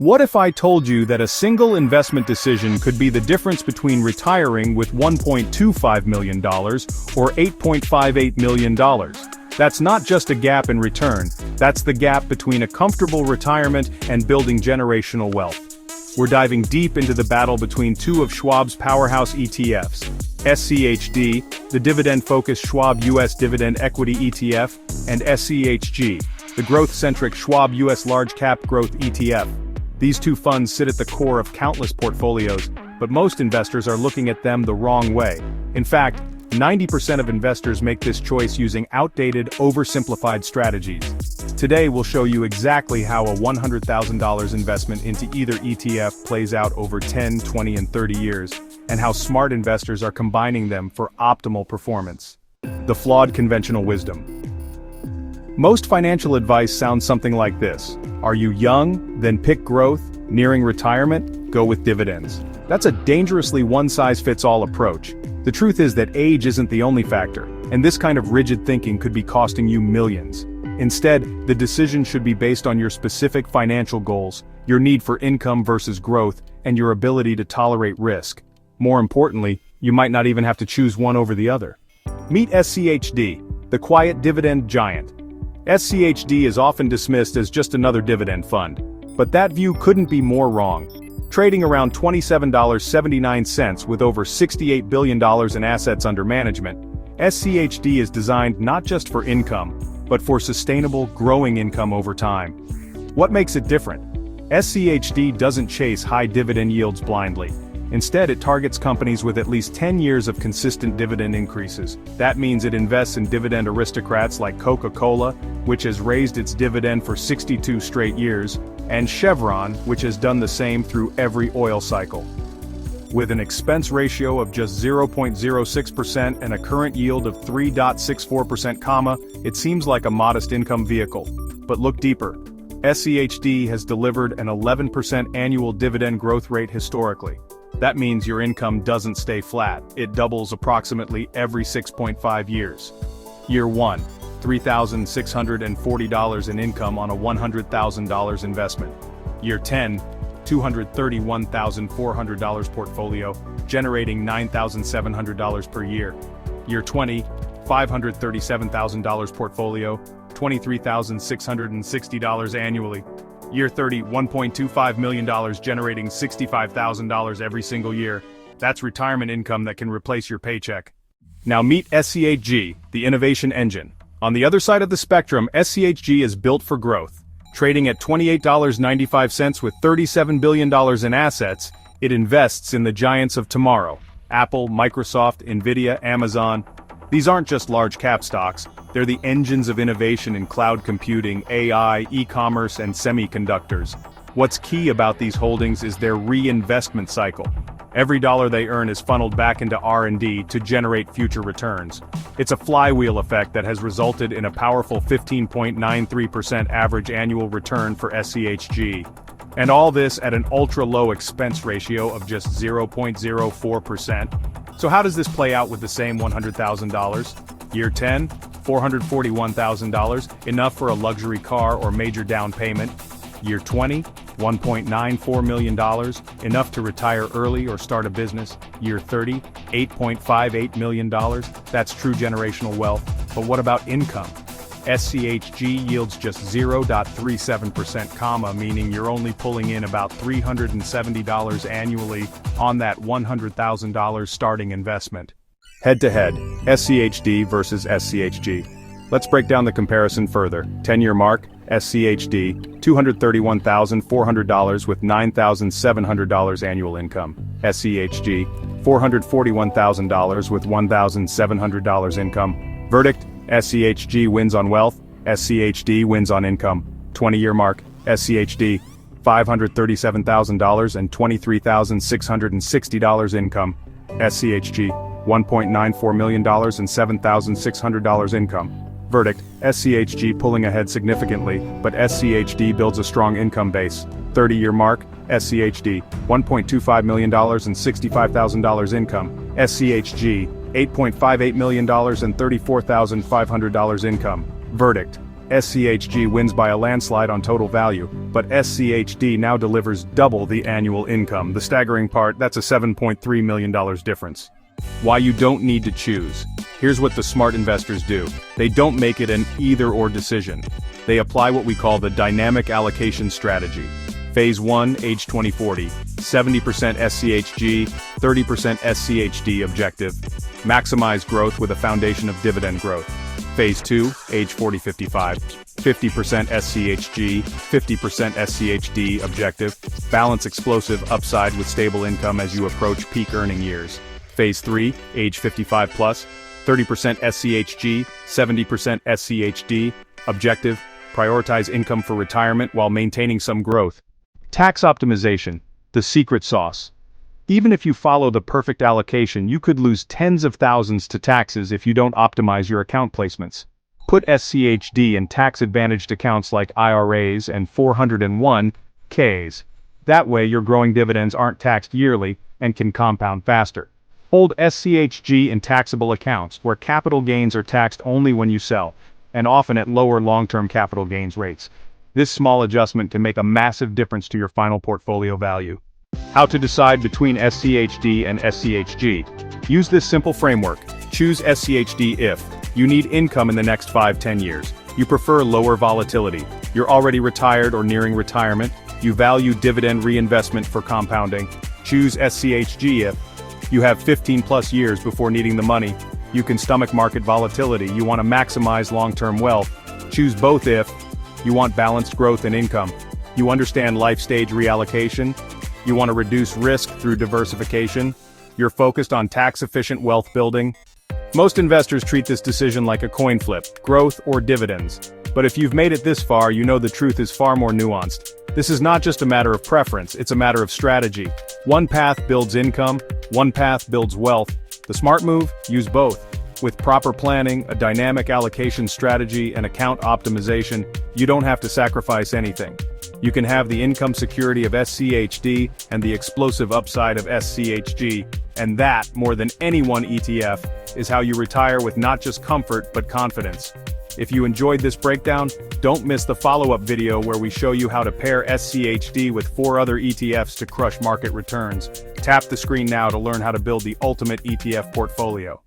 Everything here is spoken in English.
What if I told you that a single investment decision could be the difference between retiring with $1.25 million or $8.58 million? That's not just a gap in return, that's the gap between a comfortable retirement and building generational wealth. We're diving deep into the battle between two of Schwab's powerhouse ETFs, SCHD, the dividend-focused Schwab U.S. Dividend Equity ETF, and SCHG, the growth-centric Schwab U.S. Large Cap Growth ETF. These two funds sit at the core of countless portfolios, but most investors are looking at them the wrong way. In fact, 90% of investors make this choice using outdated, oversimplified strategies. Today we'll show you exactly how a $100,000 investment into either ETF plays out over 10, 20, and 30 years, and how smart investors are combining them for optimal performance. The flawed conventional wisdom. Most financial advice sounds something like this. Are you young? Then pick growth. Nearing retirement? Go with dividends. That's a dangerously one-size-fits-all approach. The truth is that age isn't the only factor, and this kind of rigid thinking could be costing you millions. Instead, the decision should be based on your specific financial goals, your need for income versus growth, and your ability to tolerate risk. More importantly, you might not even have to choose one over the other. Meet SCHD, the quiet dividend giant. SCHD is often dismissed as just another dividend fund, but that view couldn't be more wrong. Trading around $27.79 with over $68 billion in assets under management, SCHD is designed not just for income, but for sustainable, growing income over time. What makes it different? SCHD doesn't chase high dividend yields blindly. Instead, it targets companies with at least 10 years of consistent dividend increases. That means it invests in dividend aristocrats like Coca-Cola, which has raised its dividend for 62 straight years, and Chevron, which has done the same through every oil cycle. With an expense ratio of just 0.06% and a current yield of 3.64%, it seems like a modest income vehicle. But look deeper. SCHD has delivered an 11% annual dividend growth rate historically. That means your income doesn't stay flat, it doubles approximately every 6.5 years. Year 1, $3,640 in income on a $100,000 investment. Year 10, $231,400 portfolio, generating $9,700 per year. Year 20, $537,000 portfolio, $23,660 annually. Year 30, $1.25 million, generating $65,000 every single year. That's retirement income that can replace your paycheck. Now meet SCHG, the innovation engine. On the other side of the spectrum, SCHG is built for growth. Trading at $28.95 with $37 billion in assets, it invests in the giants of tomorrow. Apple, Microsoft, Nvidia, Amazon. These aren't just large cap stocks, they're the engines of innovation in cloud computing, AI, e-commerce, and semiconductors. What's key about these holdings is their reinvestment cycle. Every dollar they earn is funneled back into R&D to generate future returns. It's a flywheel effect that has resulted in a powerful 15.93% average annual return for SCHG. And all this at an ultra-low expense ratio of just 0.04%. So how does this play out with the same $100,000? Year 10, $441,000, enough for a luxury car or major down payment. Year 20, $1.94 million, enough to retire early or start a business. Year 30, $8.58 million, that's true generational wealth. But what about income? SCHG yields just 0.37%, meaning you're only pulling in about $370 annually on that $100,000 starting investment. Head-to-head, SCHD versus SCHG. Let's break down the comparison further. 10-year mark, SCHD, $231,400 with $9,700 annual income. SCHG, $441,000 with $1,700 income. Verdict, SCHG wins on wealth, SCHD wins on income. 20-year mark, SCHD, $537,000 and $23,660 income. SCHG, $1.94 million and $7,600 income. Verdict, SCHG pulling ahead significantly, but SCHD builds a strong income base. 30-year mark, SCHD, $1.25 million and $65,000 income. SCHG, $8.58 million and $34,500 income. Verdict, SCHG wins by a landslide on total value, but SCHD now delivers double the annual income. The staggering part, that's a $7.3 million difference. Why you don't need to choose. Here's what the smart investors do. They don't make it an either-or decision. They apply what we call the dynamic allocation strategy. Phase 1, age 2040, 70% SCHG, 30% SCHD objective. Maximize growth with a foundation of dividend growth. Phase 2, age 40-55, 50% SCHG, 50% SCHD objective. Balance explosive upside with stable income as you approach peak earning years. Phase 3, age 55 plus, 30% SCHG, 70% SCHD objective. Prioritize income for retirement while maintaining some growth. Tax optimization, the secret sauce. Even if you follow the perfect allocation, you could lose tens of thousands to taxes if you don't optimize your account placements. Put SCHD in tax-advantaged accounts like IRAs and 401(k)s. That way your growing dividends aren't taxed yearly and can compound faster. Hold SCHG in taxable accounts where capital gains are taxed only when you sell, and often at lower long-term capital gains rates. This small adjustment can make a massive difference to your final portfolio value. How to decide between SCHD and SCHG. Use this simple framework. Choose SCHD if you need income in the next 5-10 years. You prefer lower volatility. You're already retired or nearing retirement. You value dividend reinvestment for compounding. Choose SCHG if you have 15+ years before needing the money. You can stomach market volatility. You want to maximize long-term wealth. Choose both if you want balanced growth and income. You understand life stage reallocation. You want to reduce risk through diversification. You're focused on tax-efficient wealth building. Most investors treat this decision like a coin flip, growth or dividends. But if you've made it this far, you know the truth is far more nuanced. This is not just a matter of preference, it's a matter of strategy. One path builds income, one path builds wealth. The smart move? Use both. With proper planning, a dynamic allocation strategy, and account optimization, you don't have to sacrifice anything. You can have the income security of SCHD and the explosive upside of SCHG, and that, more than any one ETF, is how you retire with not just comfort but confidence. If you enjoyed this breakdown, don't miss the follow-up video where we show you how to pair SCHD with 4 other ETFs to crush market returns. Tap the screen now to learn how to build the ultimate ETF portfolio.